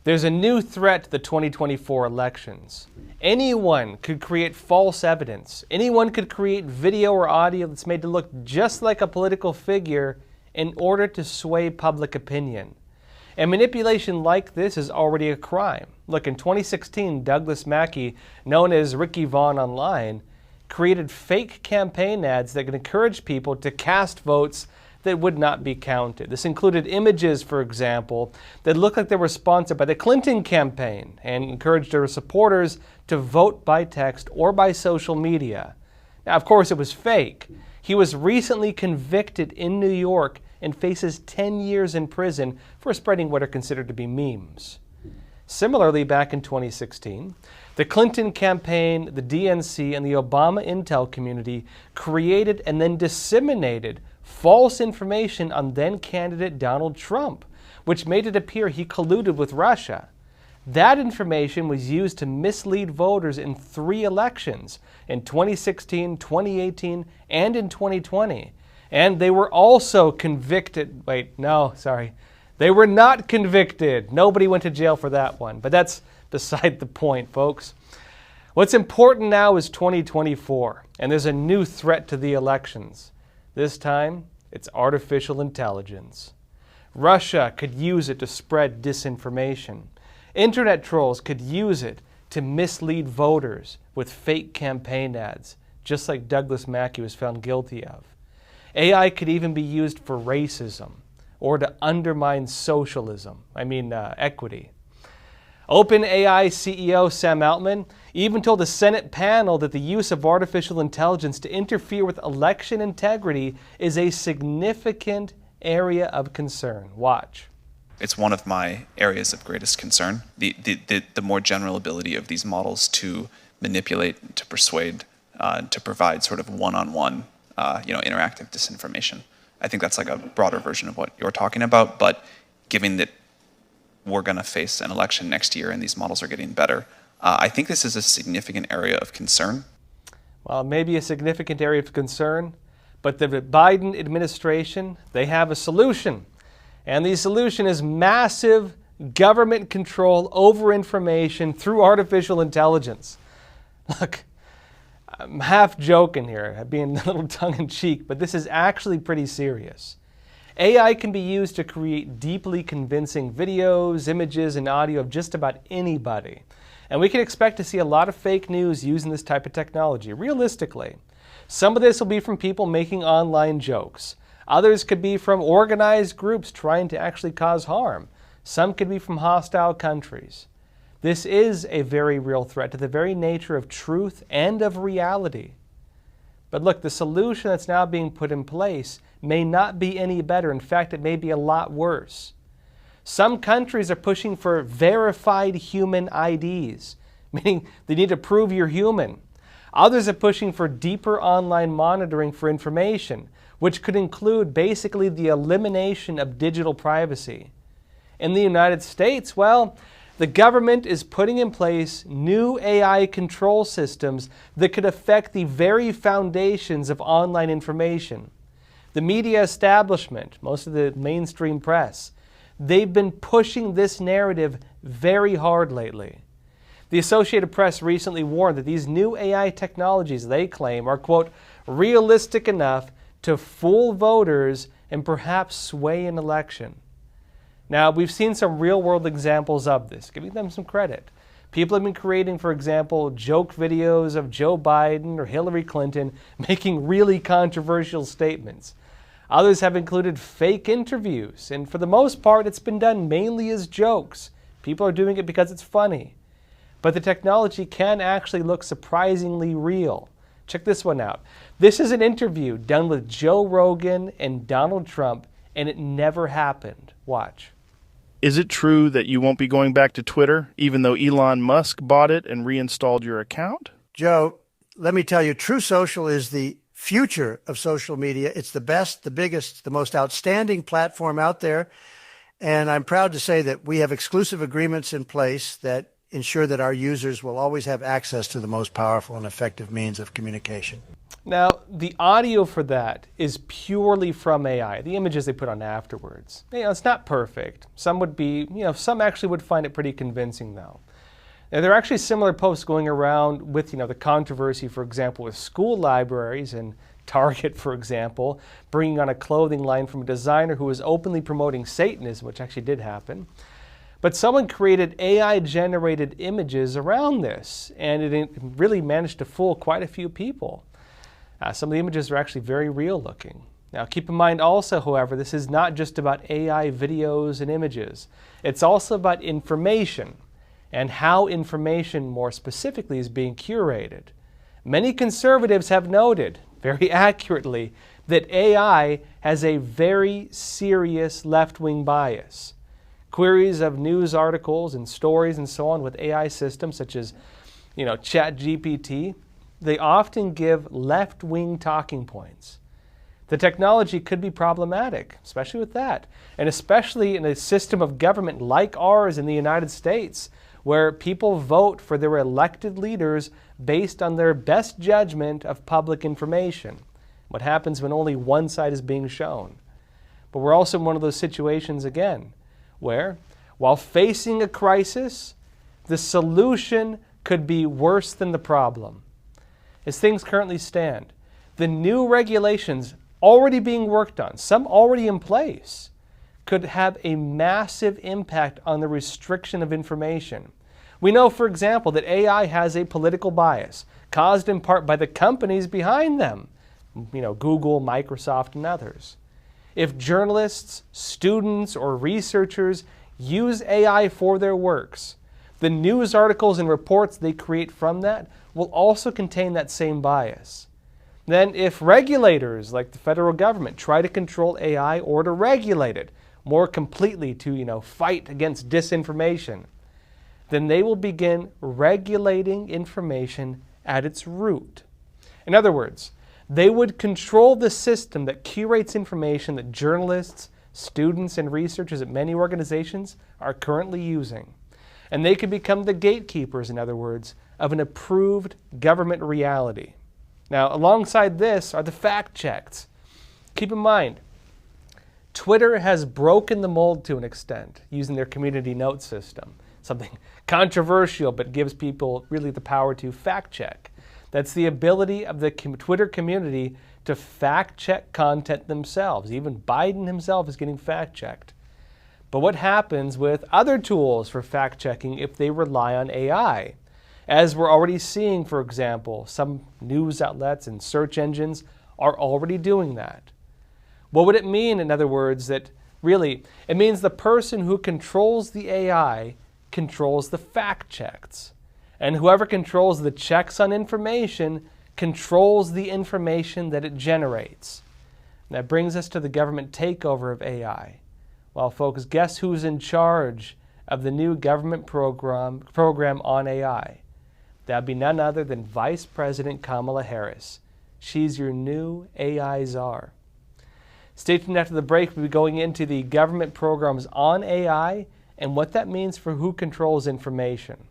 There's a new threat to the 2024 elections. Anyone could create false evidence. Anyone could create video or audio that's made to look just like a political figure in order to sway public opinion. And manipulation like this is already a crime. Look, in 2016, Douglas Mackey, known as Ricky Vaughn Online, created fake campaign ads that could encourage people to cast votes that would not be counted. This included images, for example, that looked like they were sponsored by the Clinton campaign and encouraged their supporters to vote by text or by social media. Now, of course, it was fake. He was recently convicted in New York and faces 10 years in prison for spreading what are considered to be memes. Similarly, back in 2016, the Clinton campaign, the DNC, and the Obama intel community created and then disseminated false information on then-candidate Donald Trump, which made it appear he colluded with Russia. That information was used to mislead voters in 3 elections, in 2016, 2018, and in 2020. And they were also convicted. They were not convicted. Nobody went to jail for that one. But that's beside the point, folks. What's important now is 2024, and there's a new threat to the elections. This time, it's artificial intelligence. Russia could use it to spread disinformation. Internet trolls could use it to mislead voters with fake campaign ads, just like Douglas Mackey was found guilty of. AI could even be used for racism or to undermine socialism, equity. OpenAI CEO Sam Altman even told a Senate panel that the use of artificial intelligence to interfere with election integrity is a significant area of concern. Watch. It's one of my areas of greatest concern, the more general ability of these models to manipulate, to persuade, to provide sort of one-on-one interactive disinformation. I think that's like a broader version of what you're talking about, but given that we're going to face an election next year and these models are getting better, I think this is a significant area of concern. Well, maybe a significant area of concern, but the Biden administration, they have a solution. And the solution is massive government control over information through artificial intelligence. Look, I'm half joking here, being a little tongue-in-cheek, but this is actually pretty serious. AI can be used to create deeply convincing videos, images, and audio of just about anybody. And we can expect to see a lot of fake news using this type of technology, realistically. Some of this will be from people making online jokes. Others could be from organized groups trying to actually cause harm. Some could be from hostile countries. This is a very real threat to the very nature of truth and of reality. But look, the solution that's now being put in place may not be any better. In fact, it may be a lot worse. Some countries are pushing for verified human IDs, meaning they need to prove you're human. Others are pushing for deeper online monitoring for information, which could include basically the elimination of digital privacy. In the United States, well, the government is putting in place new AI control systems that could affect the very foundations of online information. The media establishment, most of the mainstream press, they've been pushing this narrative very hard lately. The Associated Press recently warned that these new AI technologies, they claim, are, quote, realistic enough to fool voters and perhaps sway an election. Now, we've seen some real-world examples of this, giving them some credit. People have been creating, for example, joke videos of Joe Biden or Hillary Clinton making really controversial statements. Others have included fake interviews, and for the most part, it's been done mainly as jokes. People are doing it because it's funny. But the technology can actually look surprisingly real. Check this one out. This is an interview done with Joe Rogan and Donald Trump, and it never happened. Watch. Is it true that you won't be going back to Twitter, even though Elon Musk bought it and reinstalled your account? Joe, let me tell you, True Social is the future of social media. It's the best, the biggest, the most outstanding platform out there. And I'm proud to say that we have exclusive agreements in place that ensure that our users will always have access to the most powerful and effective means of communication. Now, the audio for that is purely from AI. The images they put on afterwards. It's not perfect. Some would be, some actually would find it pretty convincing though. Now, there are actually similar posts going around with, the controversy, for example, with school libraries and Target, for example, bringing on a clothing line from a designer who was openly promoting Satanism, which actually did happen. But someone created AI-generated images around this, and it really managed to fool quite a few people. Some of the images are actually very real looking. Now keep in mind also, however, this is not just about AI videos and images. It's also about information and how information more specifically is being curated. Many conservatives have noted, very accurately, that AI has a very serious left-wing bias. Queries of news articles and stories and so on with AI systems such as, ChatGPT, they often give left-wing talking points. The technology could be problematic, especially with that, and especially in a system of government like ours in the United States, where people vote for their elected leaders based on their best judgment of public information. What happens when only one side is being shown? But we're also in one of those situations again, where, while facing a crisis, the solution could be worse than the problem. As things currently stand, the new regulations already being worked on, some already in place, could have a massive impact on the restriction of information. We know, for example, that AI has a political bias, caused in part by the companies behind them, Google, Microsoft, and others. If journalists, students, or researchers use AI for their works, the news articles and reports they create from that will also contain that same bias. Then if regulators like the federal government try to control AI or to regulate it more completely to, fight against disinformation, then they will begin regulating information at its root. In other words, they would control the system that curates information that journalists, students, and researchers at many organizations are currently using. And they could become the gatekeepers, in other words, of an approved government reality. Now, alongside this are the fact checks. Keep in mind, Twitter has broken the mold to an extent using their community note system. Something controversial, but gives people really the power to fact check. That's the ability of the Twitter community to fact check content themselves. Even Biden himself is getting fact checked. But what happens with other tools for fact checking if they rely on AI? As we're already seeing, for example, some news outlets and search engines are already doing that. What would it mean, in other words, that really, it means the person who controls the AI controls the fact checks. And whoever controls the checks on information controls the information that it generates. And that brings us to the government takeover of AI. Well, folks, guess who's in charge of the new government program on AI? That'd be none other than Vice President Kamala Harris. She's your new AI czar. Stay tuned after the break. We'll be going into the government programs on AI and what that means for who controls information.